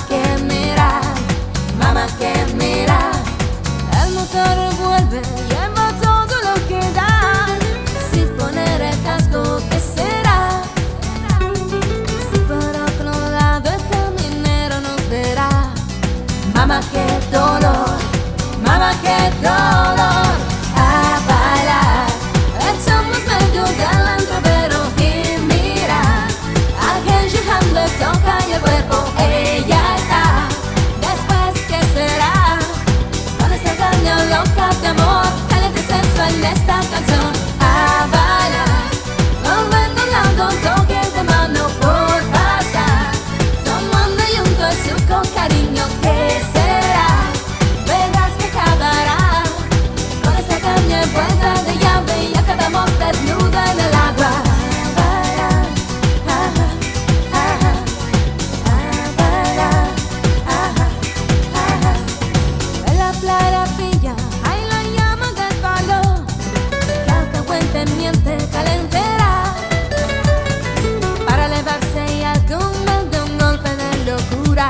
que mira, el motor vuelve, lleva todo lo que da. Sin poner el casco, ¿qué será? Si por otro lado el caminero nos verá. Mamá, qué dolor, mamá, qué dolor. A bailar, echamos medio del antro, pero y mira, a Genji Han le toca y el cuerpo, ella está. Después, ¿qué será? Con esta caña loca de amor, caliente y sensual en esta canción. A bailar, volviendo un lado, toque de mano por pasar, tomando juntos con cariño, ¿qué será? Verás que acabará con esta caña envuelta de llave y acabamos desnuda en el agua. En la playa pilla, ahí lo llaman del palo, que alcahuete miente calentera para elevarse y algún de un golpe de locura.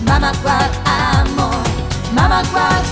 Mamá, cuál amor, mamá, cuál